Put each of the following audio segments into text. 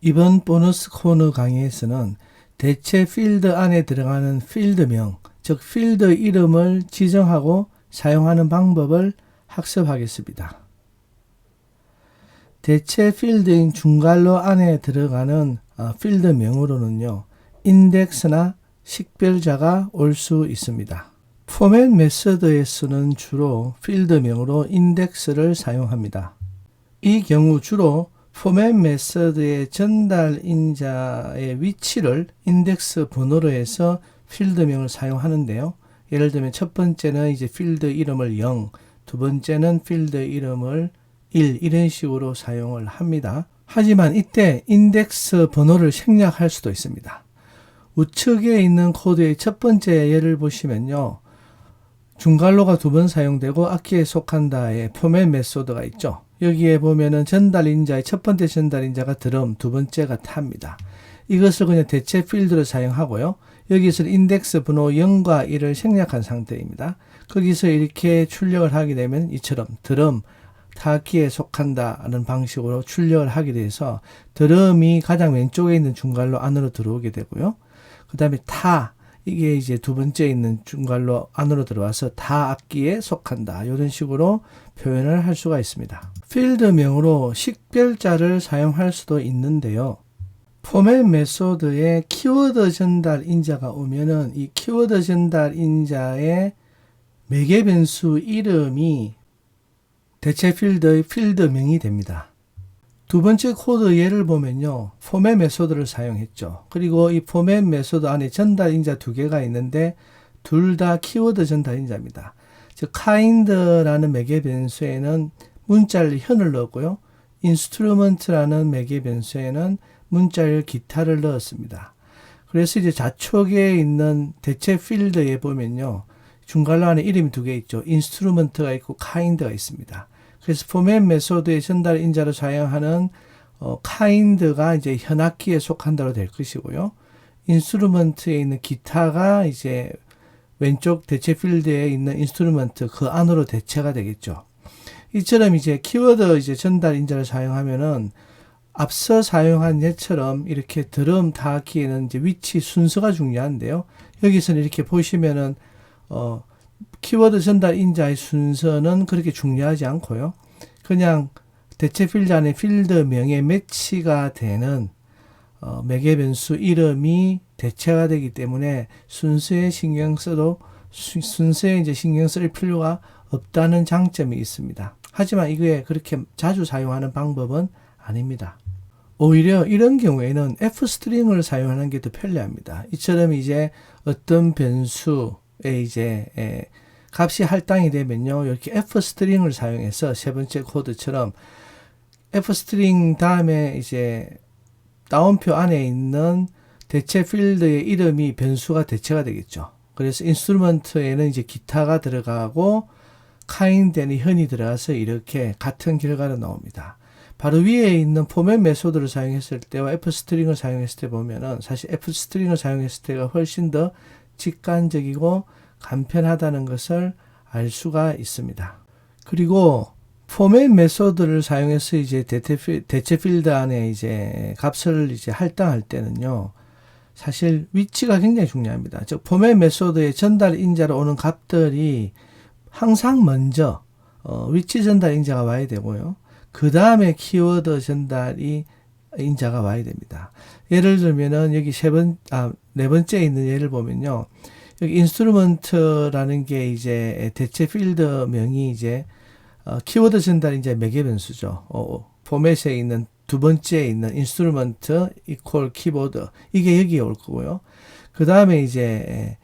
이번 보너스 코너 강의에서는 대체 필드 안에 들어가는 필드명, 즉 필드 이름을 지정하고 사용하는 방법을 학습하겠습니다. 대체 필드인 중괄호 안에 들어가는 필드명으로는요, 인덱스나 식별자가 올 수 있습니다. 포맷 메서드에서는 주로 필드명으로 인덱스를 사용합니다. 이 경우 주로 포맷 메서드의 전달인자의 위치를 인덱스 번호로 해서 필드명을 사용하는데요. 예를 들면 첫 번째는 이제 필드 이름을 0, 두 번째는 필드 이름을 1 이런 식으로 사용을 합니다. 하지만 이때 인덱스 번호를 생략할 수도 있습니다. 우측에 있는 코드의 첫 번째 예를 보시면요. 중괄호가 두 번 사용되고 악기에 속한다의 포맷 메소드가 있죠. 여기에 보면은 전달인자의 첫 번째 전달인자가 드럼, 두 번째가 타입니다. 이것을 그냥 대체 필드로 사용하고요. 여기서 인덱스 번호 0과 1을 생략한 상태입니다. 거기서 이렇게 출력을 하게 되면 이처럼 드럼, 타악기에 속한다는 방식으로 출력을 하게 돼서 드럼이 가장 왼쪽에 있는 중괄호 안으로 들어오게 되고요. 그 다음에 타, 이게 이제 두 번째 있는 중괄호 안으로 들어와서 타 악기에 속한다. 이런 식으로 표현을 할 수가 있습니다. 필드명으로 식별자를 사용할 수도 있는데요. 포맷 메소드에 키워드 전달 인자가 오면은 이 키워드 전달 인자의 매개 변수 이름이 대체 필드의 필드명이 됩니다. 두 번째 코드 예를 보면요. 포맷 메소드를 사용했죠. 그리고 이 포맷 메소드 안에 전달인자 두 개가 있는데 둘 다 키워드 전달인자입니다. 즉 kind라는 매개 변수에는 문자를 현을 넣었고요. instrument라는 매개 변수에는 문자를 기타를 넣었습니다. 그래서 이제 좌측에 있는 대체 필드에 보면요. 중괄호 안에 이름이 두 개 있죠. instrument가 있고 kind가 있습니다. 그래서 포맷 메소드의 전달 인자로 사용하는 kind가 이제 현악기에 속한다로 될 것이고요. 인스트루먼트에 있는 기타가 이제 왼쪽 대체 필드에 있는 인스트루먼트 그 안으로 대체가 되겠죠. 이처럼 이제 키워드 이제 전달 인자를 사용하면은 앞서 사용한 예처럼 이렇게 드럼 타악기에는 이제 위치 순서가 중요한데요. 여기서는 이렇게 보시면은 키워드 전달 인자의 순서는 그렇게 중요하지 않고요. 그냥 대체 필드 안에 필드명에 매치가 되는 매개 변수 이름이 대체가 되기 때문에 순서에 이제 신경 쓸 필요가 없다는 장점이 있습니다. 하지만 이게 그렇게 자주 사용하는 방법은 아닙니다. 오히려 이런 경우에는 F스트링을 사용하는 게 더 편리합니다. 이처럼 이제 어떤 변수에 이제 값이 할당이 되면요. 이렇게 F스트링을 사용해서 세 번째 코드처럼 F스트링 다음에 이제 다운표 안에 있는 대체 필드의 이름이 변수가 대체가 되겠죠. 그래서 인스트루먼트에는 이제 기타가 들어가고 kind에는 현이 들어가서 이렇게 같은 결과로 나옵니다. 바로 위에 있는 포맷 메소드를 사용했을 때와 F스트링을 사용했을 때 보면은 사실 F스트링을 사용했을 때가 훨씬 더 직관적이고 간편하다는 것을 알 수가 있습니다. 그리고 포맷 메소드를 사용해서 이제 대체 필드 안에 이제 값을 이제 할당할 때는요. 사실 위치가 굉장히 중요합니다. 즉 포맷 메소드의 전달 인자로 오는 값들이 항상 먼저 위치 전달 인자가 와야 되고요. 그 다음에 키워드 전달이 인자가 와야 됩니다. 예를 들면은 여기 네 번째에 있는 예를 보면요. 여기 인스트루먼트라는 게 이제 대체 필드 명이 이제 키워드 전달 인자 매개 변수죠. 포맷에 있는 두 번째에 있는 인스트루먼트 이퀄 키보드 이게 여기에 올 거고요. 그 다음에 이제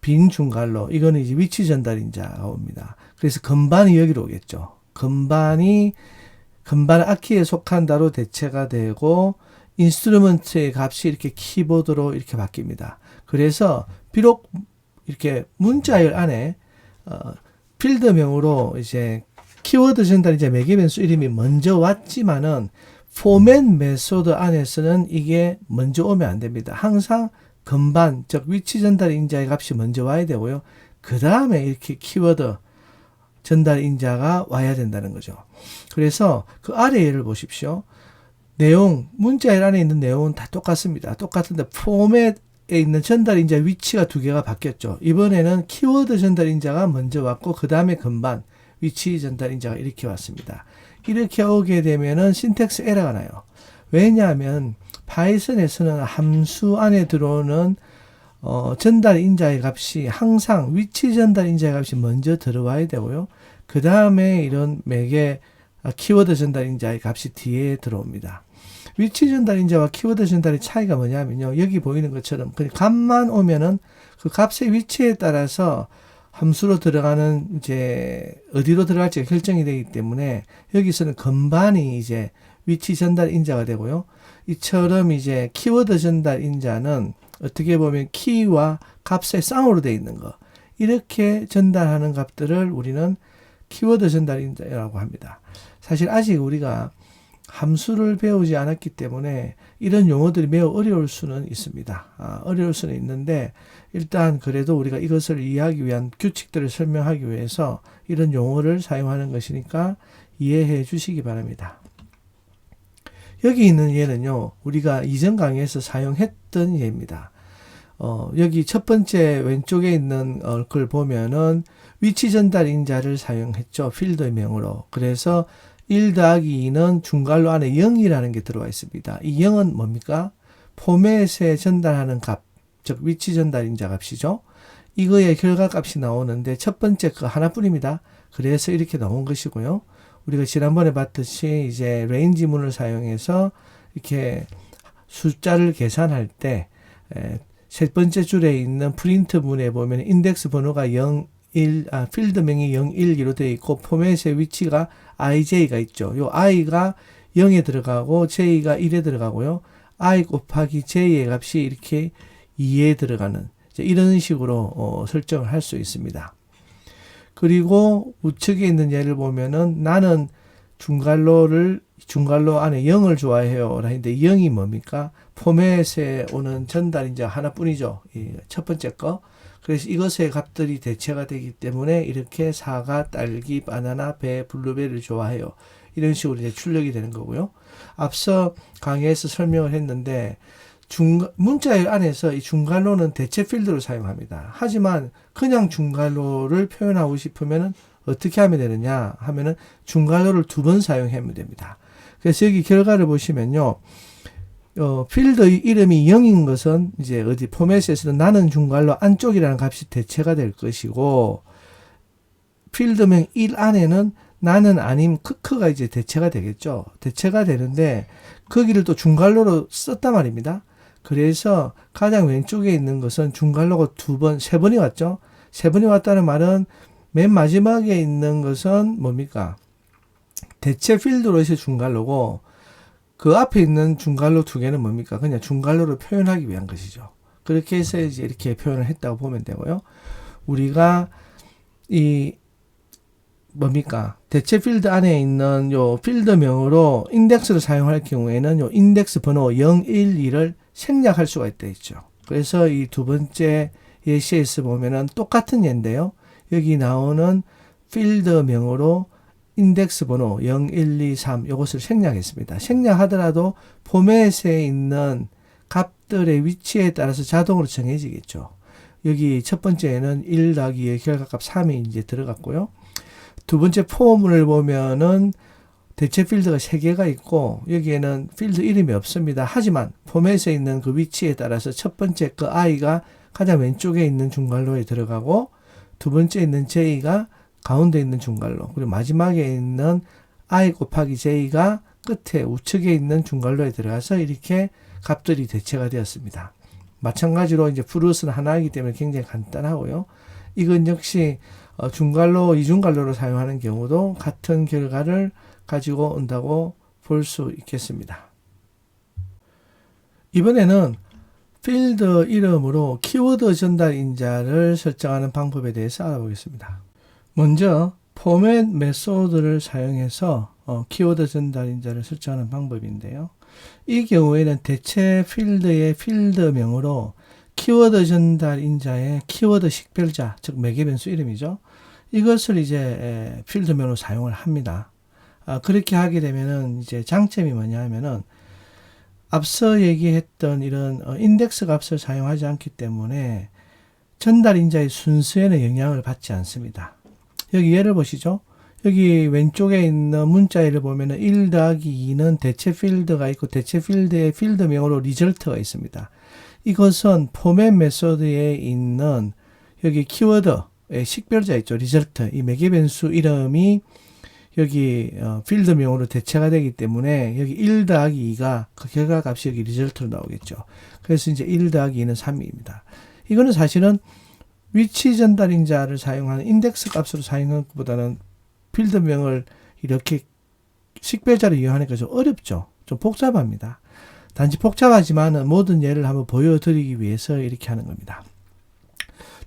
빈 중괄호 이거는 이제 위치 전달 인자가 옵니다. 그래서 건반이 여기로 오겠죠. 건반 악기에 속한다로 대체가 되고 인스트루먼트의 값이 이렇게 키보드로 이렇게 바뀝니다. 그래서 비록 이렇게 문자열 안에 필드명으로 이제 키워드 전달 이제 매개 변수 이름이 먼저 왔지만은 포맷 메소드 안에서는 이게 먼저 오면 안 됩니다. 항상 건반 즉 위치 전달 인자의 값이 먼저 와야 되고요. 그 다음에 이렇게 키워드 전달 인자가 와야 된다는 거죠. 그래서 그 아래 예를 보십시오. 내용, 문자일 안에 있는 내용은 다 똑같습니다. 똑같은데 포맷에 있는 전달인자 위치가 두 개가 바뀌었죠. 이번에는 키워드 전달인자가 먼저 왔고 그 다음에 금반 위치 전달인자가 이렇게 왔습니다. 이렇게 오게 되면은 신텍스 에러가 나요. 왜냐하면 파이썬에서는 함수 안에 들어오는 전달인자의 값이 항상 위치 전달인자의 값이 먼저 들어와야 되고요. 그 다음에 이런 매개 키워드 전달인자의 값이 뒤에 들어옵니다. 위치 전달인자와 키워드 전달의 차이가 뭐냐면요. 여기 보이는 것처럼 그냥 값만 오면은 그 값의 위치에 따라서 함수로 들어가는 이제 어디로 들어갈지가 결정이 되기 때문에 여기서는 건반이 이제 위치 전달 인자가 되고요. 이처럼 이제 키워드 전달 인자는 어떻게 보면 키와 값의 쌍으로 되어 있는 거. 이렇게 전달하는 값들을 우리는 키워드 전달 인자라고 합니다. 사실 아직 우리가 함수를 배우지 않았기 때문에 이런 용어들이 매우 어려울 수는 있습니다. 어려울 수는 있는데 일단 그래도 우리가 이것을 이해하기 위한 규칙들을 설명하기 위해서 이런 용어를 사용하는 것이니까 이해해 주시기 바랍니다. 여기 있는 예는요, 우리가 이전 강의에서 사용했던 예입니다. 여기 첫 번째 왼쪽에 있는 걸 보면은 위치 전달 인자를 사용했죠. 필드명으로. 그래서 1 더하기 2는 중괄호 안에 0이라는 게 들어와 있습니다. 이 0은 뭡니까? 포맷에 전달하는 값, 즉 위치 전달 인자 값이죠. 이거의 결과값이 나오는데 첫 번째 그 하나뿐입니다. 그래서 이렇게 나온 것이고요. 우리가 지난번에 봤듯이 이제 레인지문을 사용해서 이렇게 숫자를 계산할 때 세 번째 줄에 있는 프린트 문에 보면 인덱스 번호가 0, 1, 필드명이 0, 1, 2로 되어 있고 포맷의 위치가 ij가 있죠. 요 i가 0에 들어가고 j가 1에 들어가고요. i 곱하기 j의 값이 이렇게 2에 들어가는 이런 식으로 설정을 할 수 있습니다. 그리고 우측에 있는 예를 보면은 나는 중괄호 안에 0을 좋아해요. 라는데 0이 뭡니까? 포맷에 오는 전달인자 하나뿐이죠. 첫 번째 거. 그래서 이것의 값들이 대체가 되기 때문에 이렇게 사과, 딸기, 바나나, 배, 블루베리를 좋아해요. 이런 식으로 이제 출력이 되는 거고요. 앞서 강의에서 설명을 했는데 문자열 안에서 이 중괄호는 대체 필드로 사용합니다. 하지만 그냥 중괄호를 표현하고 싶으면은 어떻게 하면 되느냐 하면은 중괄호를 2번 사용하면 됩니다. 그래서 여기 결과를 보시면요. 필드의 이름이 0인 것은 이제 어디 포맷에서는 나는 중괄호 안쪽이라는 값이 대체가 될 것이고 필드명 1 안에는 나는 아님 크크가 이제 대체가 되겠죠. 대체가 되는데 거기를 또 중괄호로 썼단 말입니다. 그래서 가장 왼쪽에 있는 것은 중괄호가 3번이 왔죠. 3번이 왔다는 말은 맨 마지막에 있는 것은 뭡니까? 대체 필드로서의 중괄호고 그 앞에 있는 중괄호 2개는 뭡니까? 그냥 중괄호로 표현하기 위한 것이죠. 그렇게 해서 이제 이렇게 표현을 했다고 보면 되고요. 우리가 뭡니까? 대체 필드 안에 있는 요 필드명으로 인덱스를 사용할 경우에는 요 인덱스 번호 0, 1, 2를 생략할 수가 있다 했죠. 그래서 이 두 번째 예시에서 보면은 똑같은 예인데요. 여기 나오는 필드명으로 인덱스 번호 0, 1, 2, 3 이것을 생략했습니다. 생략하더라도 포맷에 있는 값들의 위치에 따라서 자동으로 정해지겠죠. 여기 첫 번째에는 1 더하기 2의 결과값 3이 이제 들어갔고요. 두 번째 포문을 보면은 대체 필드가 3개가 있고 여기에는 필드 이름이 없습니다. 하지만 포맷에 있는 그 위치에 따라서 첫 번째 그 i가 가장 왼쪽에 있는 중괄호에 들어가고 두 번째 있는 j가 가운데 있는 중괄호 그리고 마지막에 있는 i 곱하기 j가 끝에 우측에 있는 중괄호에 들어가서 이렇게 값들이 대체가 되었습니다. 마찬가지로 이제 프루트는 하나이기 때문에 굉장히 간단하고요. 이건 역시 중괄호, 이중괄호로 사용하는 경우도 같은 결과를 가지고 온다고 볼 수 있겠습니다. 이번에는 필드 이름으로 키워드 전달 인자를 설정하는 방법에 대해서 알아보겠습니다. 먼저 포맷 메소드를 사용해서 키워드 전달 인자를 설정하는 방법인데요. 이 경우에는 대체 필드의 필드명으로 키워드 전달 인자의 키워드 식별자, 즉 매개 변수 이름이죠. 이것을 이제 필드명으로 사용을 합니다. 그렇게 하게 되면은 이제 장점이 뭐냐 하면은 앞서 얘기했던 이런 인덱스 값을 사용하지 않기 때문에 전달 인자의 순서에는 영향을 받지 않습니다. 여기 예를 보시죠. 여기 왼쪽에 있는 문자열을 보면은 1 더하기 2는 대체 필드가 있고 대체 필드의 필드명으로 리절트가 있습니다. 이것은 포맷 메소드에 있는 여기 키워드의 식별자 있죠. 리절트. 이 매개 변수 이름이 여기 필드명으로 대체가 되기 때문에 여기 1 더하기 2가 그 결과값이 여기 리절트로 나오겠죠. 그래서 이제 1 더하기 2는 3입니다. 이거는 사실은 위치 전달인자를 사용하는 인덱스 값으로 사용하는 것보다는 필드명을 이렇게 식별자로 이용하니까 좀 어렵죠. 좀 복잡합니다. 단지 복잡하지만 모든 예를 한번 보여드리기 위해서 이렇게 하는 겁니다.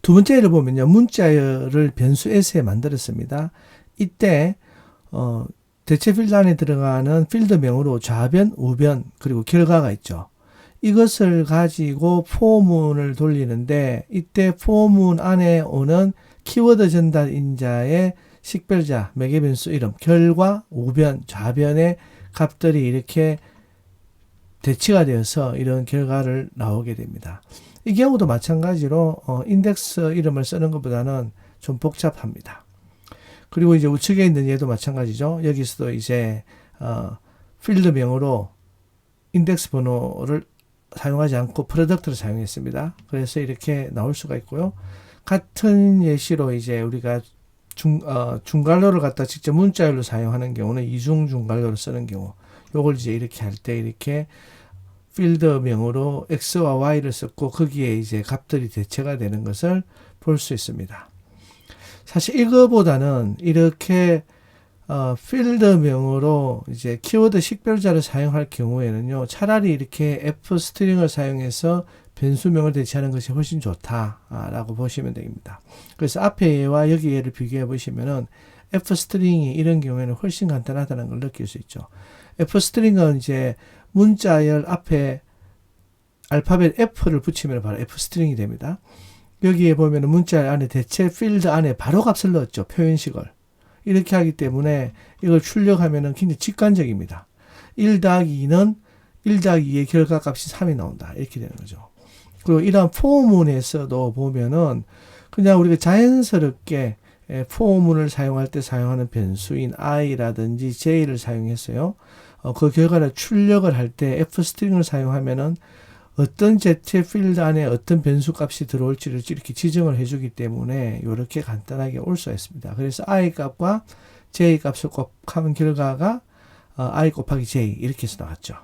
두 번째 예를 보면요. 문자열을 변수 S에 만들었습니다. 이때 대체 필드 안에 들어가는 필드명으로 좌변, 우변, 그리고 결과가 있죠. 이것을 가지고 포문을 돌리는데 이때 포문 안에 오는 키워드 전달 인자의 식별자, 매개 변수 이름, 결과, 우변, 좌변의 값들이 이렇게 대치가 되어서 이런 결과를 나오게 됩니다. 이 경우도 마찬가지로 인덱스 이름을 쓰는 것보다는 좀 복잡합니다. 그리고 이제 우측에 있는 얘도 마찬가지죠. 여기서도 이제 필드명으로 인덱스 번호를 사용하지 않고 프로덕트를 사용했습니다. 그래서 이렇게 나올 수가 있고요. 같은 예시로 이제 우리가 중괄호를 갖다 직접 문자열로 사용하는 경우는 이중 중괄호를 쓰는 경우, 요걸 이제 이렇게 할 때 이렇게 필드명으로 X와 Y를 썼고 거기에 이제 값들이 대체가 되는 것을 볼 수 있습니다. 사실 이거보다는 이렇게 필드명으로 이제 키워드 식별자를 사용할 경우에는요, 차라리 이렇게 F 스트링을 사용해서 변수명을 대체하는 것이 훨씬 좋다라고 보시면 됩니다. 그래서 앞에 얘와 여기 얘를 비교해 보시면은 F 스트링이 이런 경우에는 훨씬 간단하다는 걸 느낄 수 있죠. F 스트링은 이제 문자열 앞에 알파벳 F를 붙이면 바로 F 스트링이 됩니다. 여기에 보면은 문자열 안에 대체 필드 안에 바로 값을 넣었죠. 표현식을. 이렇게 하기 때문에 이걸 출력하면은 굉장히 직관적입니다. 1 더하기 2는 1 더하기 2의 결과값이 3이 나온다. 이렇게 되는 거죠. 그리고 이러한 포문에서도 보면은 그냥 우리가 자연스럽게 포문을 사용할 때 사용하는 변수인 i라든지 j를 사용했어요. 그 결과를 출력을 할 때 f 스트링을 사용하면은 어떤 z 필드 안에 어떤 변수 값이 들어올지를 이렇게 지정을 해주기 때문에 이렇게 간단하게 올 수가 있습니다. 그래서 i 값과 j 값을 곱하면 결과가 i 곱하기 j 이렇게 해서 나왔죠.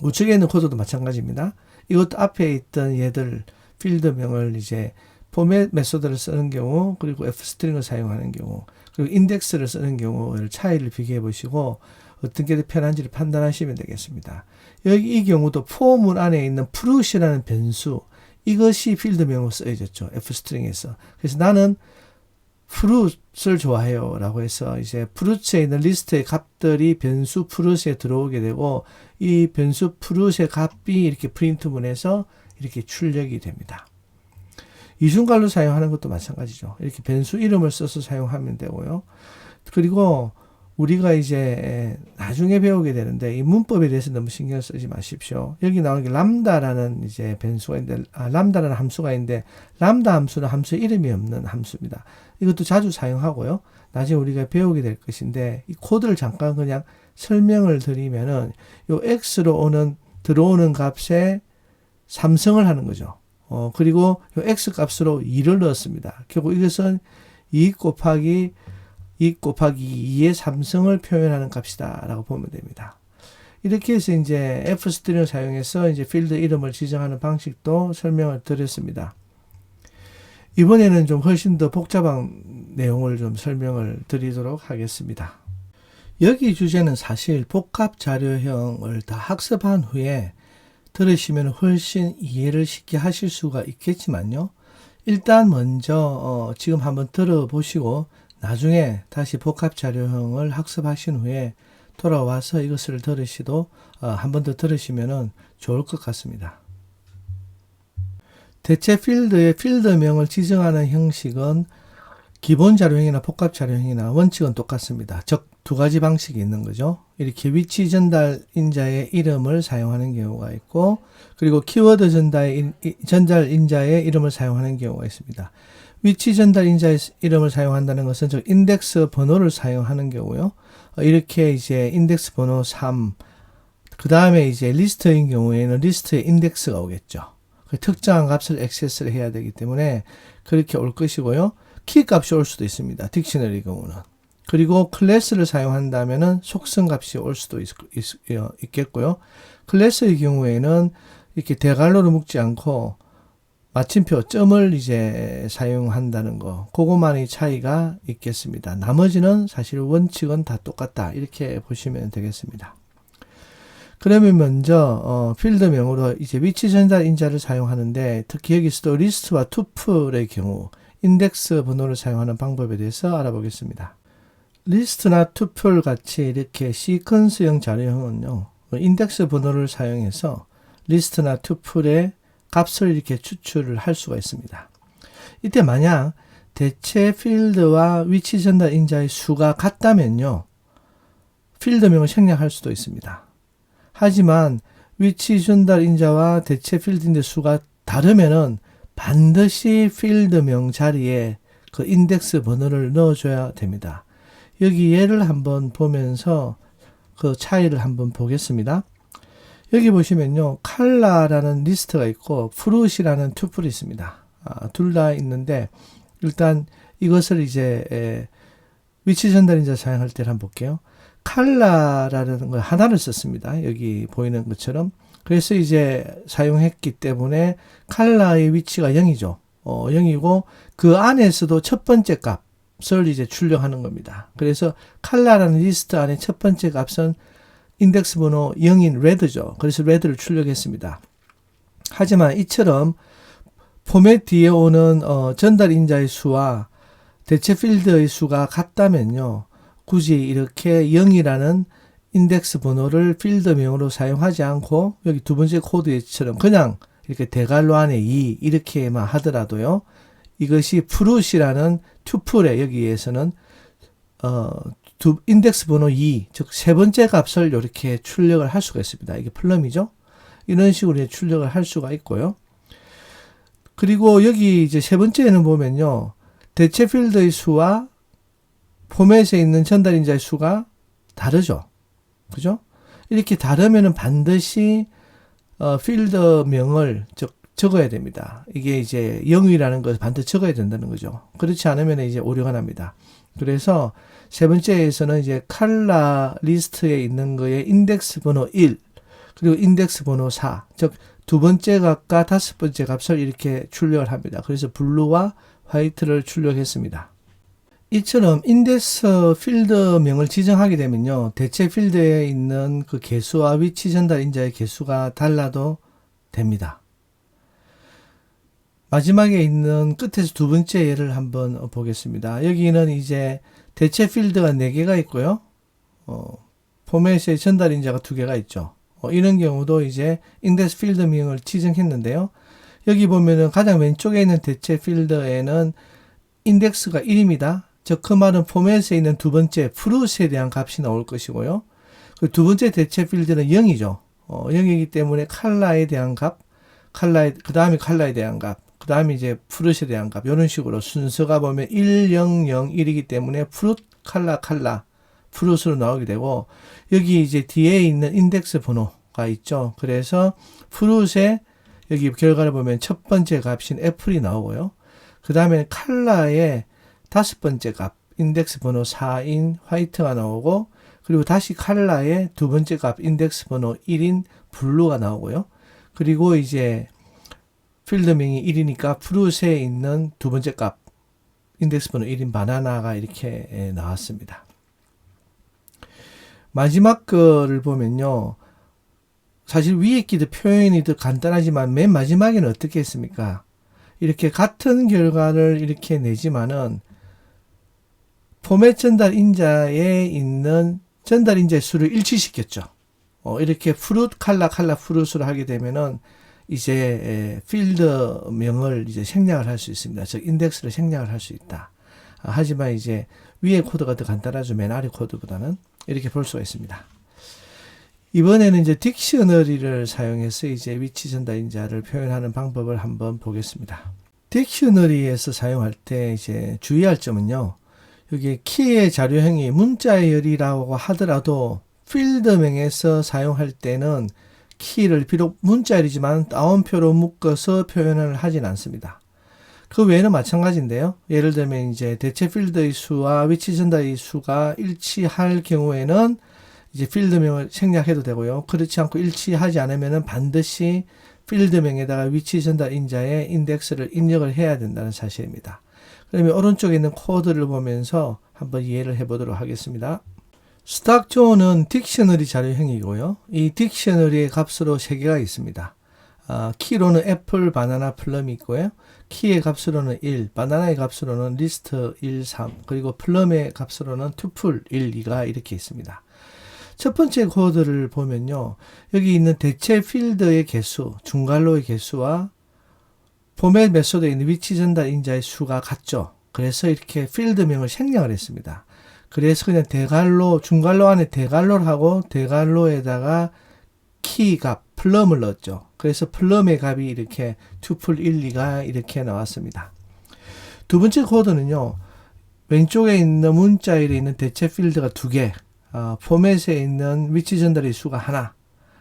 우측에 있는 코드도 마찬가지입니다. 이것도 앞에 있던 얘들 필드명을 이제 포맷 메소드를 쓰는 경우, 그리고 f 스트링을 사용하는 경우, 그리고 인덱스를 쓰는 경우를 차이를 비교해 보시고 어떤 게 더 편한지를 판단하시면 되겠습니다. 여기 이 경우도 포문 안에 있는 프루트이라는 변수, 이것이 필드명으로 쓰여졌죠. f 스트링에서. 그래서 나는 프루트를 좋아해요 라고 해서 이제 프루트에 있는 리스트의 값들이 변수 프루트에 들어오게 되고 이 변수 프루트의 값이 이렇게 프린트문에서 이렇게 출력이 됩니다. 이중괄호 사용하는 것도 마찬가지죠. 이렇게 변수 이름을 써서 사용하면 되고요. 그리고 우리가 이제 나중에 배우게 되는데 이 문법에 대해서 너무 신경 쓰지 마십시오. 여기 나오는 게 람다라는 이제 변수가 있는데, 람다라는 함수가 있는데, 람다 함수는 함수의 이름이 없는 함수입니다. 이것도 자주 사용하고요. 나중에 우리가 배우게 될 것인데, 이 코드를 잠깐 그냥 설명을 드리면은, 요 x로 들어오는 값에 3승을 하는 거죠. 그리고 요 x 값으로 2를 넣었습니다. 결국 이것은 2 곱하기 2의 3승을 표현하는 값이다 라고 보면 됩니다. 이렇게 해서 이제 F 스트링을 사용해서 이제 필드 이름을 지정하는 방식도 설명을 드렸습니다. 이번에는 좀 훨씬 더 복잡한 내용을 좀 설명을 드리도록 하겠습니다. 여기 주제는 사실 복합 자료형을 다 학습한 후에 들으시면 훨씬 이해를 쉽게 하실 수가 있겠지만요. 일단 먼저 지금 한번 들어보시고 나중에 다시 복합 자료형을 학습하신 후에 돌아와서 이것을 들으시도 한 번 더 들으시면 좋을 것 같습니다. 대체 필드의 필드명을 지정하는 형식은 기본 자료형이나 복합 자료형이나 원칙은 똑같습니다. 즉 두 가지 방식이 있는 거죠. 이렇게 위치 전달 인자의 이름을 사용하는 경우가 있고, 그리고 키워드 전달 인자의 이름을 사용하는 경우가 있습니다. 위치 전달 인자의 이름을 사용한다는 것은 즉 인덱스 번호를 사용하는 경우요. 이렇게 이제 인덱스 번호 3, 그 다음에 이제 리스트인 경우에는 리스트에 인덱스가 오겠죠. 특정한 값을 액세스를 해야 되기 때문에 그렇게 올 것이고요. 키 값이 올 수도 있습니다. 딕셔너리 경우는. 그리고 클래스를 사용한다면은 속성 값이 올 수도 있겠고요. 클래스의 경우에는 이렇게 대괄호를 묶지 않고 마침표, 점을 이제 사용한다는 거, 그것만의 차이가 있겠습니다. 나머지는 사실 원칙은 다 똑같다. 이렇게 보시면 되겠습니다. 그러면 먼저 필드명으로 이제 위치 전달 인자를 사용하는데 특히 여기서도 리스트와 투플의 경우 인덱스 번호를 사용하는 방법에 대해서 알아보겠습니다. 리스트나 투플 같이 이렇게 시퀀스형 자료형은요, 인덱스 번호를 사용해서 리스트나 투플의 값을 이렇게 추출을 할 수가 있습니다. 이때 만약 대체 필드와 위치 전달 인자의 수가 같다면요, 필드명을 생략할 수도 있습니다. 하지만 위치 전달 인자와 대체 필드인데 수가 다르면은 반드시 필드명 자리에 그 인덱스 번호를 넣어줘야 됩니다. 여기 예를 한번 보면서 그 차이를 한번 보겠습니다. 여기 보시면요, 칼라라는 리스트가 있고 프루시라는 투플이 있습니다. 둘 다 있는데 일단 이것을 이제 위치 전달 인자 사용할 때를 한번 볼게요. 칼라라는 걸 하나를 썼습니다. 여기 보이는 것처럼. 그래서 이제 사용했기 때문에 칼라의 위치가 0이죠. 0이고 그 안에서도 첫 번째 값을 이제 출력하는 겁니다. 그래서 칼라라는 리스트 안에 첫 번째 값은 인덱스 번호 0인 레드죠. 그래서 레드를 출력했습니다. 하지만 이처럼 포맷 뒤에 오는 전달 인자의 수와 대체 필드의 수가 같다면요, 굳이 이렇게 0이라는 인덱스 번호를 필드명으로 사용하지 않고 여기 두 번째 코드처럼 그냥 이렇게 대괄호 안에 2 이렇게만 하더라도요, 이것이 프루시라는 투플에 여기에서는 인덱스 번호 2, 즉 세 번째 값을 이렇게 출력을 할 수가 있습니다. 이게 플럼이죠. 이런 식으로 출력을 할 수가 있고요. 그리고 여기 이제 세 번째에는 보면요, 대체 필드의 수와 포맷에 있는 전달 인자의 수가 다르죠. 그죠? 이렇게 다르면은 반드시 필드명을 적어야 됩니다. 이게 이제 0이라는 것을 반드시 적어야 된다는 거죠. 그렇지 않으면 이제 오류가 납니다. 그래서 세 번째에서는 이제 칼라 리스트에 있는 거에 인덱스 번호 1, 그리고 인덱스 번호 4, 즉 두 번째 값과 다섯 번째 값을 이렇게 출력을 합니다. 그래서 블루와 화이트를 출력했습니다. 이처럼 인덱스 필드명을 지정하게 되면요, 대체 필드에 있는 그 개수와 위치 전달 인자의 개수가 달라도 됩니다. 마지막에 있는 끝에서 두 번째 예를 한번 보겠습니다. 여기는 이제 대체 필드가 4개가 있고요, 포맷의 전달 인자가 2개가 있죠. 이런 경우도 이제 인덱스 필드명을 지정했는데요. 여기 보면은 가장 왼쪽에 있는 대체 필드에는 인덱스가 1입니다. 즉 그 말은 포맷에 있는 두 번째 프루트에 대한 값이 나올 것이고요. 그 두 번째 대체 필드는 0이죠. 0이기 때문에 칼라에 대한 값, 그 다음에 칼라에 대한 값, 그 다음에 이제 프루트에 대한 값, 이런 식으로 순서가 보면 1, 0, 0, 1이기 때문에 프루트, 칼라, 프루트로 나오게 되고, 여기 이제 뒤에 있는 인덱스 번호가 있죠. 그래서 프루트에 여기 결과를 보면 첫 번째 값인 애플이 나오고요. 그 다음에 칼라의 다섯 번째 값, 인덱스 번호 4인 화이트가 나오고, 그리고 다시 칼라의 두 번째 값, 인덱스 번호 1인 블루가 나오고요. 그리고 이제 필드명이 1이니까 프루트에 있는 두 번째 값, 인덱스 번호 1인 바나나가 이렇게 나왔습니다. 마지막 거를 보면요, 사실 위에 끼도 표현이 더 간단하지만 맨 마지막에는 어떻게 했습니까? 이렇게 같은 결과를 이렇게 내지만은 포맷 전달 인자에 있는 전달 인자의 수를 일치시켰죠. 이렇게 프루트, 칼라, 프루트로 하게 되면은 이제 필드명을 이제 생략을 할 수 있습니다. 즉 인덱스를 생략을 할 수 있다. 하지만 이제 위에 코드가 더 간단하죠. 맨 아래 코드보다는. 이렇게 볼 수가 있습니다. 이번에는 이제 딕셔너리를 사용해서 이제 위치 전달인자를 표현하는 방법을 한번 보겠습니다. 딕셔너리에서 사용할 때 이제 주의할 점은요. 여기 키의 자료형이 문자열이라고 하더라도 필드명에서 사용할 때는 키를 비록 문자열이지만 따옴표로 묶어서 표현을 하진 않습니다. 그 외에는 마찬가지인데요. 예를 들면 이제 대체 필드의 수와 위치 전달의 수가 일치할 경우에는 이제 필드명을 생략해도 되고요. 그렇지 않고 일치하지 않으면 반드시 필드명에다가 위치 전달 인자의 인덱스를 입력을 해야 된다는 사실입니다. 그러면 오른쪽에 있는 코드를 보면서 한번 이해를 해보도록 하겠습니다. 스탁존은 딕셔너리 자료형이고요. 이 딕셔너리의 값으로 3개가 있습니다. 키로는 애플, 바나나, 플럼이 있고요. 키의 값으로는 1, 바나나의 값으로는 리스트 1, 3, 그리고 플럼의 값으로는 투플 1, 2가 이렇게 있습니다. 첫 번째 코드를 보면요. 여기 있는 대체 필드의 개수, 중괄호의 개수와 포맷 메소드에 있는 위치 전달 인자의 수가 같죠. 그래서 이렇게 필드명을 생략을 했습니다. 그래서 그냥 대괄호, 중괄호 안에 대괄호를 하고 대괄호에다가 키 값, 플럼을 넣었죠. 그래서 플럼의 값이 이렇게 투플 1, 2가 이렇게 나왔습니다. 두 번째 코드는요. 왼쪽에 있는 문자열에 있는 대체 필드가 2개, 포맷에 있는 위치 전달의 수가 하나,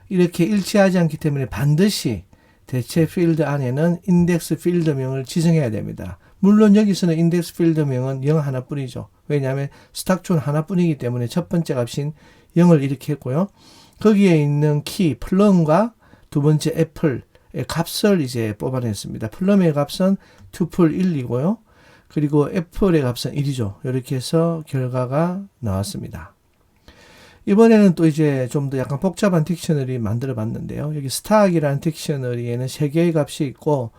이렇게 일치하지 않기 때문에 반드시 대체 필드 안에는 인덱스 필드명을 지정해야 됩니다. 물론 여기서는 인덱스 필드명은 0 하나뿐이죠. 왜냐하면 스탁존 하나뿐이기 때문에 첫 번째 값인 0을 이렇게 했고요. 거기에 있는 키, 플럼과 두 번째 애플의 값을 이제 뽑아냈습니다. 플럼의 값은 투플 1이고요. 그리고 애플의 값은 1이죠. 이렇게 해서 결과가 나왔습니다. 이번에는 또 이제 좀 더 약간 복잡한 딕셔너리 만들어 봤는데요. 여기 스탁이라는 딕셔너리에는 3개의 값이 있고,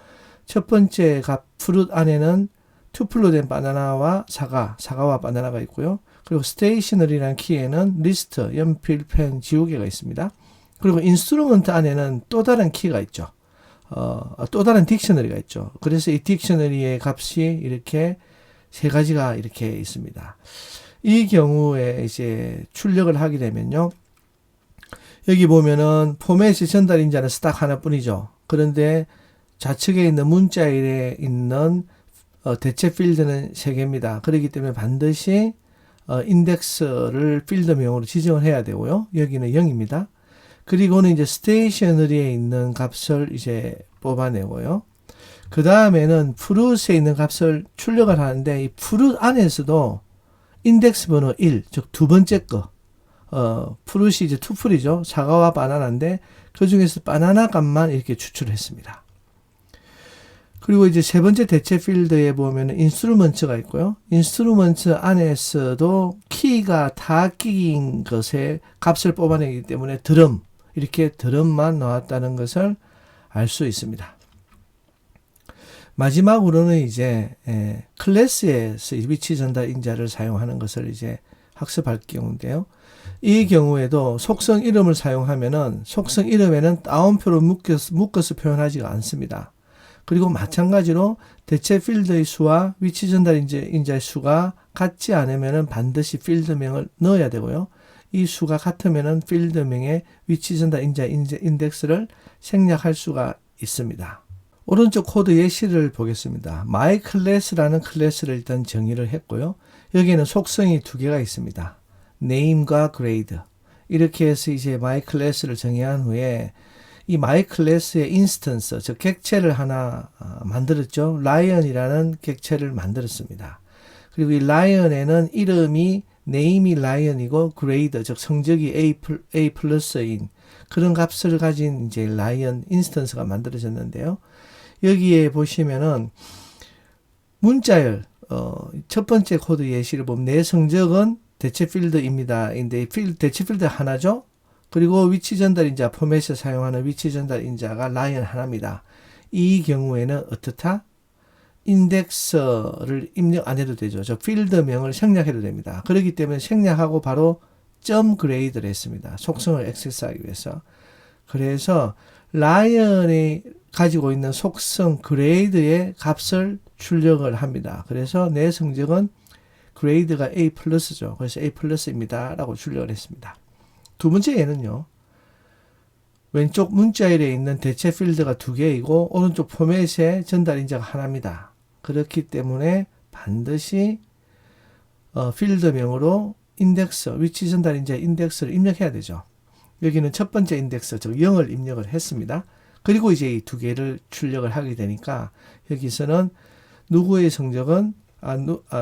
첫 번째 값, 프룻 안에는 투플로 된 바나나와 사과와 바나나가 있고요. 그리고 스테이셔너리라는 키에는 리스트, 연필, 펜, 지우개가 있습니다. 그리고 인스트루먼트 안에는 또 다른 키가 있죠. 또 다른 딕셔너리가 있죠. 그래서 이 딕셔너리의 값이 이렇게 3가지가 이렇게 있습니다. 이 경우에 이제 출력을 하게 되면요. 여기 보면은 포맷의 전달 인자는 스탁 하나뿐이죠. 그런데 좌측에 있는 문자열에 있는 대체 필드는 3개입니다. 그렇기 때문에 반드시 인덱스를 필드명으로 지정을 해야 되고요. 여기는 0입니다. 그리고는 이제 스테이셔너리에 있는 값을 이제 뽑아내고요. 그 다음에는 프룻에 있는 값을 출력을 하는데, 이 프룻 안에서도 인덱스 번호 1, 즉 두 번째 거, 프룻이 이제 투플이죠. 사과와 바나나인데, 그 중에서 바나나 값만 이렇게 추출했습니다. 그리고 이제 세 번째 대체 필드에 보면 인스트루먼트가 있고요. 인스트루먼트 안에서도 키가 다 끼인 것에 값을 뽑아내기 때문에 드럼, 이렇게 드럼만 나왔다는 것을 알 수 있습니다. 마지막으로는 이제 클래스에서 위치 전달 인자를 사용하는 것을 이제 학습할 경우인데요. 이 경우에도 속성 이름을 사용하면은 속성 이름에는 따옴표로 묶어서 표현하지가 않습니다. 그리고 마찬가지로 대체 필드의 수와 위치 전달 인자의 수가 같지 않으면은 반드시 필드명을 넣어야 되고요. 이 수가 같으면은 필드명의 위치 전달 인자 인덱스를 생략할 수가 있습니다. 오른쪽 코드 예시를 보겠습니다. myClass라는 클래스를 일단 정의를 했고요. 여기에는 속성이 2개가 있습니다. name과 grade. 이렇게 해서 이제 myClass를 정의한 후에 이 myClass의 인스턴스, 즉 객체를 하나 만들었죠. lion이라는 객체를 만들었습니다. 그리고 이 lion에는 이름이 name이 lion이고 grade, 즉 성적이 A 플러스인 그런 값을 가진 이제 lion 인스턴스가 만들어졌는데요. 여기에 보시면은 문자열, 첫 번째 코드 예시를 보면 내 성적은 대체 필드입니다. 인데 대체 필드 하나죠. 그리고 위치 전달 인자, 포맷에 사용하는 위치 전달 인자가 라이언 하나입니다. 이 경우에는 어떻다? 인덱스를 입력 안 해도 되죠. 저 필드명을 생략해도 됩니다. 그렇기 때문에 생략하고 바로 점 그레이드를 했습니다. 속성을 액세스하기 위해서. 그래서 라이언이 가지고 있는 속성 그레이드의 값을 출력을 합니다. 그래서 내 성적은 그레이드가 A 플러스죠. 그래서 A 플러스입니다. 라고 출력을 했습니다. 두 번째 예는요. 왼쪽 문자열에 있는 대체 필드가 두 개이고 오른쪽 포맷에 전달 인자가 하나입니다. 그렇기 때문에 반드시 필드명으로 인덱스, 위치 전달 인자의 인덱스를 입력해야 되죠. 여기는 첫 번째 인덱스, 즉 0을 입력을 했습니다. 그리고 이제 이 두 개를 출력을 하게 되니까 여기서는 누구의 성적은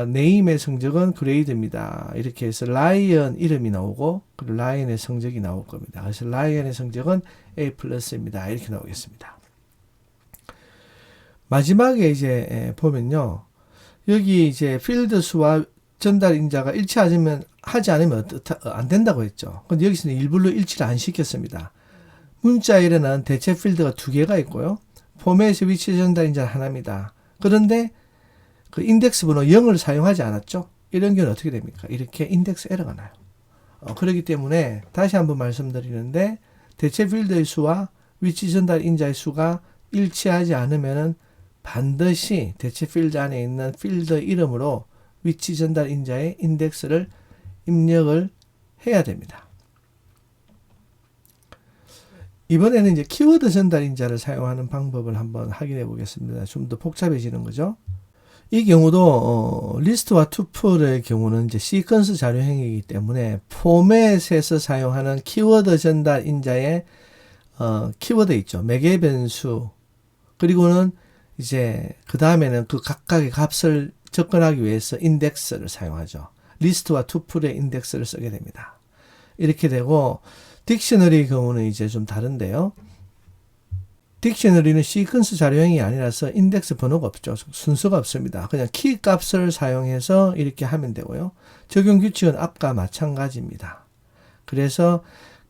네임의 성적은 그레이드입니다. 이렇게 해서 라이언 이름이 나오고 그리고 라이언의 성적이 나올 겁니다. 그래서 라이언의 성적은 A 플러스입니다. 이렇게 나오겠습니다. 마지막에 이제 보면요. 여기 이제 필드 수와 전달 인자가 하지 않으면 안 된다고 했죠. 근데 여기서는 일부러 일치를 안 시켰습니다. 문자열에는 대체 필드가 두 개가 있고요. 포맷의 위치 전달 인자는 하나입니다. 그런데 그 인덱스 번호 0을 사용하지 않았죠. 이런 경우는 어떻게 됩니까? 이렇게 인덱스 에러가 나요. 그렇기 때문에 다시 한번 말씀드리는데 대체 필드의 수와 위치 전달 인자의 수가 일치하지 않으면 반드시 대체 필드 안에 있는 필드 이름으로 위치 전달 인자의 인덱스를 입력을 해야 됩니다. 이번에는 이제 키워드 전달 인자를 사용하는 방법을 한번 확인해 보겠습니다. 좀 더 복잡해지는 거죠. 이 경우도 리스트와 투플의 경우는 이제 시퀀스 자료행위이기 때문에 포맷에서 사용하는 키워드 전달 인자의 키워드 있죠. 매개 변수 그리고는 이제 그 다음에는 그 각각의 값을 접근하기 위해서 인덱스를 사용하죠. 리스트와 투플의 인덱스를 쓰게 됩니다. 이렇게 되고 딕셔너리의 경우는 이제 좀 다른데요. 딕셔너리는 시퀀스 자료형이 아니라서 인덱스 번호가 없죠. 순서가 없습니다. 그냥 키 값을 사용해서 이렇게 하면 되고요. 적용 규칙은 아까 마찬가지입니다. 그래서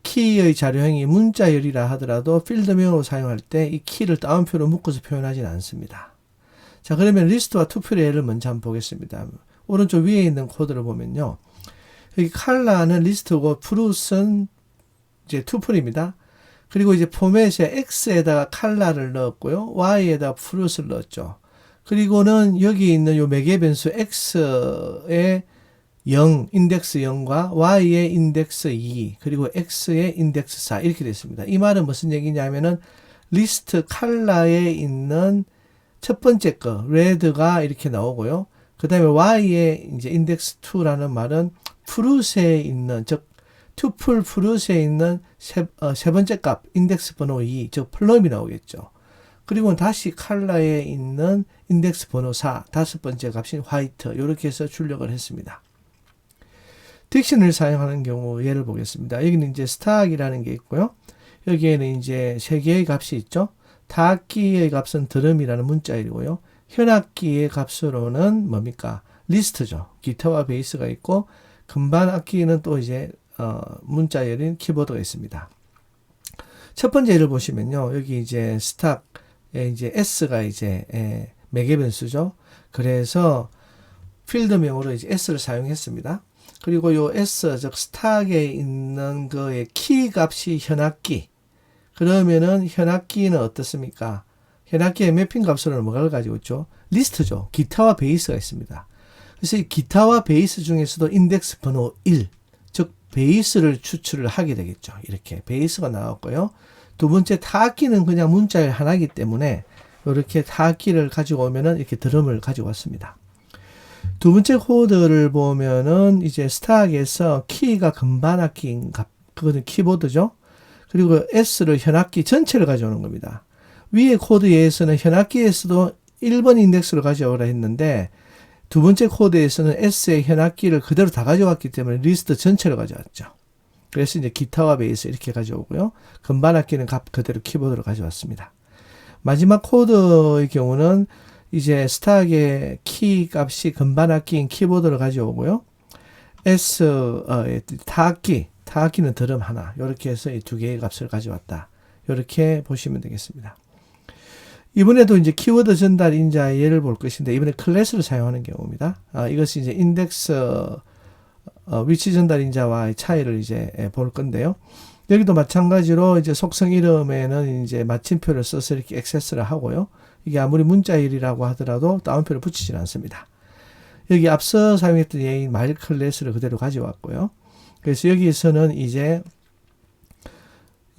키의 자료형이 문자열이라 하더라도 필드명으로 사용할 때 이 키를 따옴표로 묶어서 표현하지는 않습니다. 자, 그러면 리스트와 투플의 예를 먼저 한번 보겠습니다. 오른쪽 위에 있는 코드를 보면요. 여기 컬러는 리스트고 프루트는 이제 투플입니다. 그리고 이제 포맷에 X에다가 컬러를 넣었고요. Y에다가 프루트를 넣었죠. 그리고는 여기 있는 요 매개 변수 X의 0, 인덱스 0과 Y의 인덱스 2, 그리고 X의 인덱스 4 이렇게 됐습니다. 이 말은 무슨 얘기냐면은 리스트 컬러에 있는 첫 번째 거 red가 이렇게 나오고요. 그 다음에 Y의 이제 인덱스 2라는 말은 프루트에 있는 즉 투플 프루트에 있는 세 번째 값 인덱스 번호 2 즉 플럼이 나오겠죠. 그리고 다시 컬러에 있는 인덱스 번호 4 다섯 번째 값인 화이트 이렇게 해서 출력을 했습니다. 딕셔너리를 사용하는 경우 예를 보겠습니다. 여기는 이제 스탁이라는 게 있고요. 여기에는 이제 세 개의 값이 있죠. 타악기의 값은 드럼이라는 문자이고요. 현악기의 값으로는 뭡니까? 리스트죠. 기타와 베이스가 있고 금반 악기는 또 이제 문자열인 키보드가 있습니다. 첫 번째 예를 보시면요. 여기 이제 스탁에 이제 S가 이제 매개 변수죠. 그래서 필드명으로 이제 S를 사용했습니다. 그리고 요 S 즉 스탁에 있는 거의 키 값이 현악기. 그러면은 현악기는 어떻습니까? 현악기의 매핑 값으로는 뭐가 가지고 있죠? 리스트죠. 기타와 베이스가 있습니다. 그래서 이 기타와 베이스 중에서도 인덱스 번호 1, 즉 베이스를 추출을 하게 되겠죠. 이렇게 베이스가 나왔고요. 두 번째 타악기는 그냥 문자열 하나이기 때문에 이렇게 타악기를 가지고 오면은 이렇게 드럼을 가지고 왔습니다. 두 번째 코드를 보면은 이제 스탁에서 키가 금반 악기인 값, 그거는 키보드죠. 그리고 S를 현악기 전체를 가져오는 겁니다. 위에 코드에서는 현악기에서도 1번 인덱스를 가져오라 했는데 두 번째 코드에서는 S의 현악기를 그대로 다 가져왔기 때문에 리스트 전체를 가져왔죠. 그래서 이제 기타와 베이스 이렇게 가져오고요. 금반 악기는 값 그대로 키보드로 가져왔습니다. 마지막 코드의 경우는 이제 스탁의 키 값이 금반 악기인 키보드를 가져오고요. 타악기는 드럼 하나. 이렇게 해서 이 두 개의 값을 가져왔다. 이렇게 보시면 되겠습니다. 이번에도 이제 키워드 전달 인자의 예를 볼 것인데 이번에 클래스를 사용하는 경우입니다. 이것이 이제 인덱스 위치 전달 인자와의 차이를 이제 볼 건데요. 여기도 마찬가지로 이제 속성 이름에는 이제 마침표를 써서 이렇게 액세스를 하고요. 이게 아무리 문자일이라고 하더라도 따옴표를 붙이질 않습니다. 여기 앞서 사용했던 예인 마일 클래스를 그대로 가져왔고요. 그래서 여기서는 이제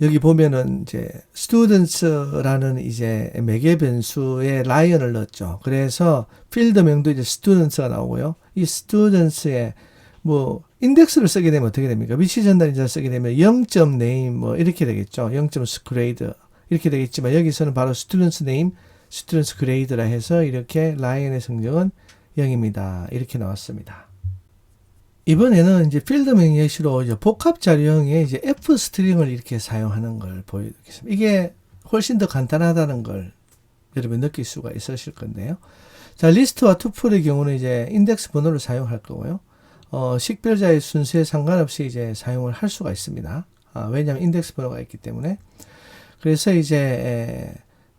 여기 보면은 이제 students라는 이제 매개 변수에 라이언을 넣었죠. 그래서 필드명도 이제 students가 나오고요. 이 students에 뭐 인덱스를 쓰게 되면 어떻게 됩니까? 위치 전달 인자를 쓰게 되면 0.name 뭐 이렇게 되겠죠. 0.grade 이렇게 되겠지만 여기서는 바로 students name, students grade라 해서 이렇게 라이언의 성적은 0입니다. 이렇게 나왔습니다. 이번에는 이제 필드명 예시로 이제 복합 자료형에 이제 F 스트링을 이렇게 사용하는 걸 보여드리겠습니다. 이게 훨씬 더 간단하다는 걸 여러분 느낄 수가 있으실 건데요. 자, 리스트와 투플의 경우는 이제 인덱스 번호를 사용할 거고요. 식별자의 순서에 상관없이 이제 사용을 할 수가 있습니다. 왜냐하면 인덱스 번호가 있기 때문에. 그래서 이제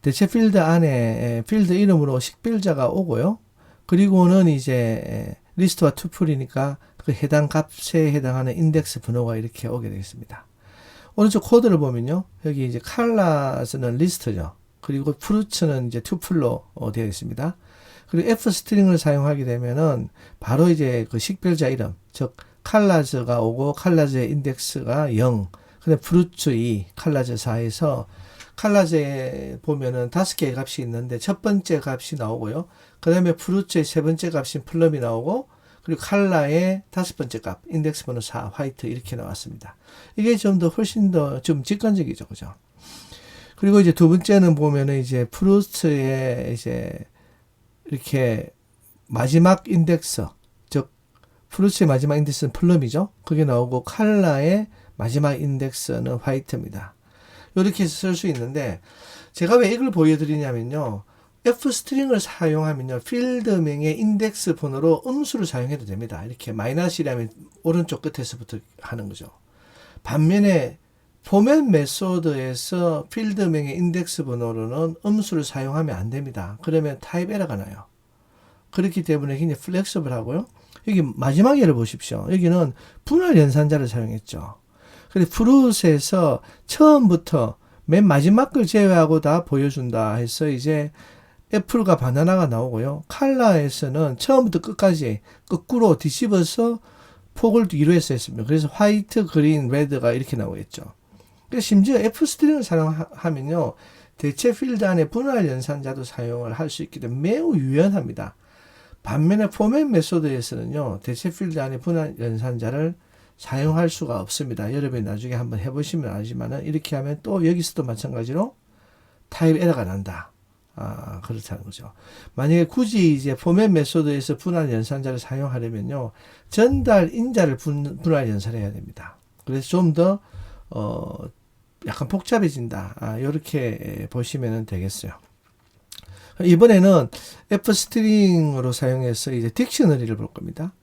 대체 필드 안에 필드 이름으로 식별자가 오고요. 그리고는 이제 리스트와 투플이니까 그 해당 값에 해당하는 인덱스 번호가 이렇게 오게 되겠습니다. 오른쪽 코드를 보면요. 여기 이제 colors는 리스트죠. 그리고 fruits는 이제 투플로 되어 있습니다. 그리고 F 스트링을 사용하게 되면은 바로 이제 그 식별자 이름, 즉 colors가 오고 colors의 인덱스가 0, 근데 fruits 2, colors 4에서 colors에 보면은 5개의 값이 있는데 첫 번째 값이 나오고요. 그 다음에 fruits의 세 번째 값인 plum이 나오고 그리고 컬러의 다섯 번째 값, 인덱스 번호 4, 화이트 이렇게 나왔습니다. 이게 좀 더 훨씬 더 좀 직관적이죠, 그죠? 그리고 이제 두 번째는 보면은 이제 프루트의 이제 이렇게 마지막 인덱스, 즉 프루트의 마지막 인덱스는 플럼이죠. 그게 나오고 컬러의 마지막 인덱스는 화이트입니다. 이렇게 해서 쓸 수 있는데 제가 왜 이걸 보여드리냐면요. F 스트링을 사용하면요. 필드명의 인덱스 번호로 음수를 사용해도 됩니다. 이렇게 마이너스라면 오른쪽 끝에서부터 하는 거죠. 반면에 포맷 메소드에서 필드명의 인덱스 번호로는 음수를 사용하면 안 됩니다. 그러면 타입 에러가 나요. 그렇기 때문에 굉장히 플렉서블하고요. 여기 마지막 예를 보십시오. 여기는 분할 연산자를 사용했죠. 그래서 프루트에서 처음부터 맨 마지막 걸 제외하고 다 보여준다 해서 이제 애플과 바나나가 나오고요. 컬러에서는 처음부터 끝까지 거꾸로 뒤집어서 폭을 뒤로 해서 했습니다. 그래서 화이트, 그린, 레드가 이렇게 나오겠죠. 그래서 심지어 F 스트링을 사용하면요. 대체 필드 안에 분할 연산자도 사용을 할 수 있기 때문에 매우 유연합니다. 반면에 포맷 메소드에서는요. 대체 필드 안에 분할 연산자를 사용할 수가 없습니다. 여러분이 나중에 한번 해보시면 알지만은 이렇게 하면 또 여기서도 마찬가지로 타입 에러가 난다. 그렇다는 거죠. 만약에 굳이 이제 포맷 메소드에서 분할 연산자를 사용하려면요. 전달 인자를 분할 연산해야 됩니다. 그래서 좀 더, 약간 복잡해진다. 이렇게 보시면 되겠어요. 이번에는 F 스트링으로 사용해서 이제 딕셔너리를 볼 겁니다.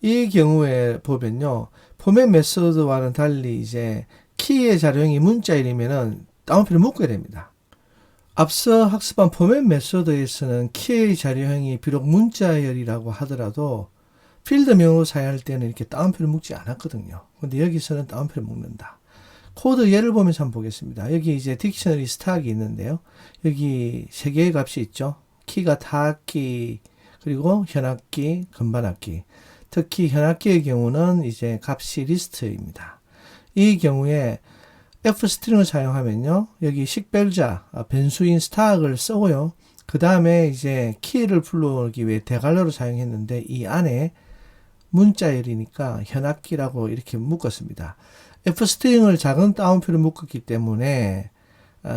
이 경우에 보면요. 포맷 메소드와는 달리 이제 키의 자료형이 문자일이면은 다운표를 묶어야 됩니다. 앞서 학습한 포맷 메소드에서는 키의 자료형이 비록 문자열이라고 하더라도 필드명으로 사용할 때는 이렇게 다운표를 묶지 않았거든요. 근데 여기서는 다운표를 묶는다. 코드 예를 보면서 한번 보겠습니다. 여기 이제 딕셔너리 스탁이 있는데요. 여기 세 개의 값이 있죠. 키가 타악기, 그리고 현악기, 건반악기. 특히 현악기의 경우는 이제 값이 리스트입니다. 이 경우에 F 스트링을 사용하면요. 여기 식별자, 변수인 스탁을 쓰고요. 그 다음에 이제 키를 불러오기 위해 대괄호를 사용했는데 이 안에 문자열이니까 현악기라고 이렇게 묶었습니다. F 스트링을 작은 따옴표로 묶었기 때문에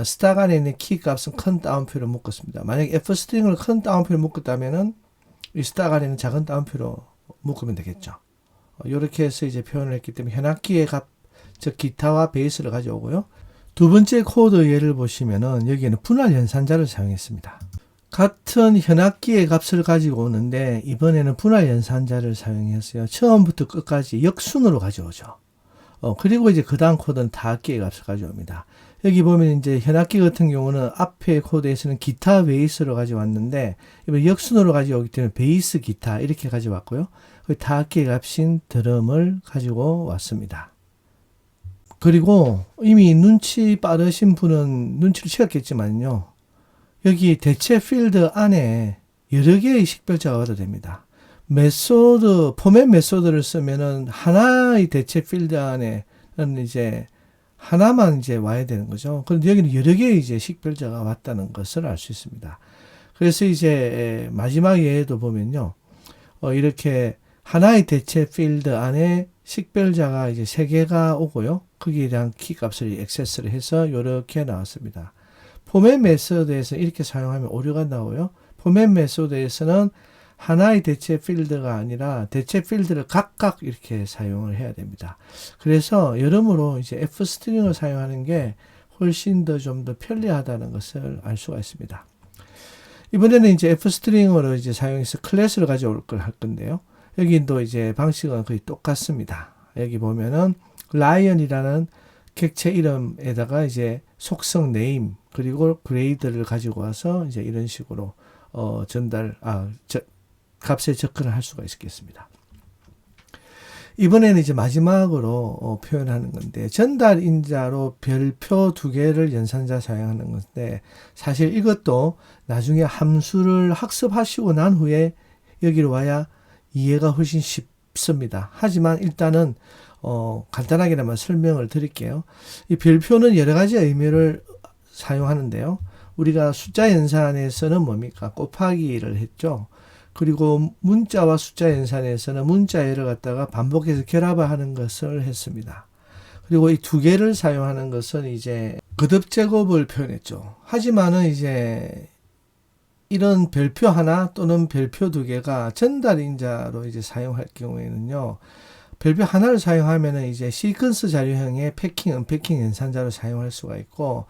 스탁 안에 있는 키 값은 큰 따옴표로 묶었습니다. 만약에 F 스트링을 큰 따옴표로 묶었다면은 이 스탁 안에 있는 작은 따옴표로 묶으면 되겠죠. 이렇게 해서 이제 표현을 했기 때문에 현악기의 값, 즉 기타와 베이스를 가져오고요. 두 번째 코드 예를 보시면은 여기에는 분할 연산자를 사용했습니다. 같은 현악기의 값을 가지고 오는데 이번에는 분할 연산자를 사용했어요. 처음부터 끝까지 역순으로 가져오죠. 그리고 이제 그 다음 코드는 다악기의 값을 가져옵니다. 여기 보면 이제 현악기 같은 경우는 앞에 코드에서는 기타 베이스로 가져왔는데 이번 역순으로 가져오기 때문에 베이스 기타 이렇게 가져왔고요. 다악기의 값인 드럼을 가지고 왔습니다. 그리고 이미 눈치 빠르신 분은 눈치를 채웠겠지만요. 여기 대체 필드 안에 여러 개의 식별자가 와도 됩니다. 포맷 메소드를 쓰면은 하나의 대체 필드 안에는 이제 하나만 이제 와야 되는 거죠. 그런데 여기는 여러 개의 이제 식별자가 왔다는 것을 알 수 있습니다. 그래서 이제 마지막 예에도 보면요. 이렇게 하나의 대체 필드 안에 식별자가 이제 3개가 오고요. 거기에 대한 키 값을 액세스를 해서 이렇게 나왔습니다. 포맷 메소드에서 이렇게 사용하면 오류가 나오고요. 포맷 메소드에서는 하나의 대체 필드가 아니라 대체 필드를 각각 이렇게 사용을 해야 됩니다. 그래서 여러모로 이제 F스트링을 사용하는 게 훨씬 더 좀 더 편리하다는 것을 알 수가 있습니다. 이번에는 이제 F스트링으로 이제 사용해서 클래스를 가져올 걸 할 건데요. 여기도 이제 방식은 거의 똑같습니다. 여기 보면은 lion이라는 객체 이름에다가 이제 속성 네임 그리고 그레이드를 가지고 와서 이제 이런 식으로 값에 접근을 할 수가 있겠습니다. 이번에는 이제 마지막으로 표현하는 건데 전달 인자로 별표 2개를 연산자 사용하는 건데 사실 이것도 나중에 함수를 학습하시고 난 후에 여기로 와야 이해가 훨씬 쉽습니다. 하지만 일단은 간단하게나마 설명을 드릴게요. 이 별표는 여러 가지 의미를 사용하는데요. 우리가 숫자 연산에서는 뭡니까? 곱하기를 했죠. 그리고 문자와 숫자 연산에서는 문자열을 갖다가 반복해서 결합을 하는 것을 했습니다. 그리고 이 2개를 사용하는 것은 이제 거듭 제곱을 표현했죠. 하지만은 이제 이런 별표 하나 또는 별표 2개가 전달 인자로 이제 사용할 경우에는요. 별표 하나를 사용하면은 이제 시퀀스 자료형의 패킹, 언패킹 연산자로 사용할 수가 있고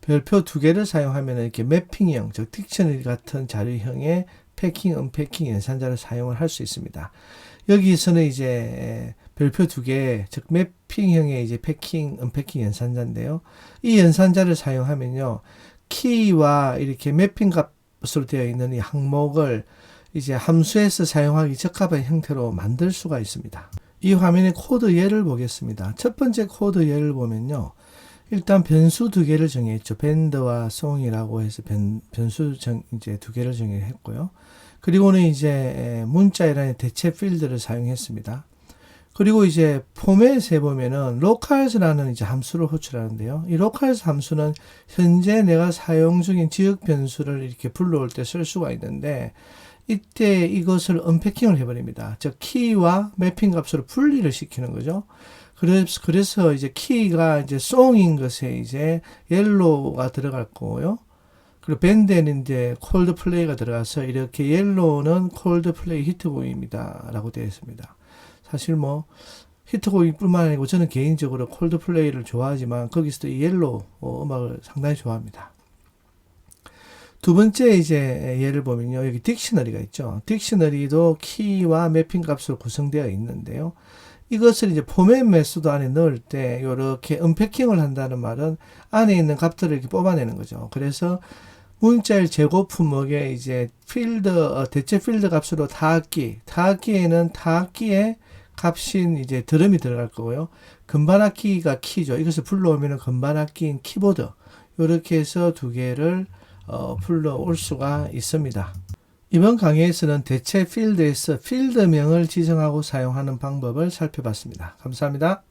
별표 2개를 사용하면은 이렇게 매핑형, 즉 딕셔너리 같은 자료형의 패킹, 언패킹 연산자를 사용을 할 수 있습니다. 여기서는 이제 별표 2개, 즉 매핑형의 이제 패킹, 언패킹 연산자인데요. 이 연산자를 사용하면요. 키와 이렇게 매핑 값으로 되어 있는 이 항목을 이제 함수에서 사용하기 적합한 형태로 만들 수가 있습니다. 이 화면에 코드 예를 보겠습니다. 첫 번째 코드 예를 보면요. 일단 변수 2개를 정했죠. 밴드와 송이라고 해서 변수 이제 2개를 정했고요. 그리고는 이제 문자이라는 대체 필드를 사용했습니다. 그리고 이제 포맷에 보면은 locals라는 이제 함수를 호출하는데요. 이 locals 함수는 현재 내가 사용 중인 지역 변수를 이렇게 불러올 때 쓸 수가 있는데 이때 이것을 언패킹을 해버립니다. 즉 키와 매핑 값으로 분리를 시키는 거죠. 그래서 이제 키가 이제 송인 것에 이제 옐로우가 들어갈 거고요. 그리고 밴드에는 이제 콜드플레이가 들어가서 이렇게 옐로우는 콜드플레이 히트곡입니다. 라고 되어 있습니다. 사실 뭐 히트곡뿐만 아니고 저는 개인적으로 콜드플레이를 좋아하지만 거기서도 이 옐로우 음악을 상당히 좋아합니다. 두 번째 이제 예를 보면요. 여기 딕셔너리가 있죠. 딕셔너리도 키와 매핑 값으로 구성되어 있는데요. 이것을 이제 포맷 메소드 안에 넣을 때 이렇게 언패킹을 한다는 말은 안에 있는 값들을 이렇게 뽑아내는 거죠. 그래서 문자열 제곱 품목에 이제 대체 필드 값으로 타악기에는 타악기의 값인 이제 드럼이 들어갈 거고요. 건반악기가 키죠. 이것을 불러오면 건반악기인 키보드. 이렇게 해서 2개를 불러올 수가 있습니다. 이번 강의에서는 대체 필드에서 필드명을 지정하고 사용하는 방법을 살펴봤습니다. 감사합니다.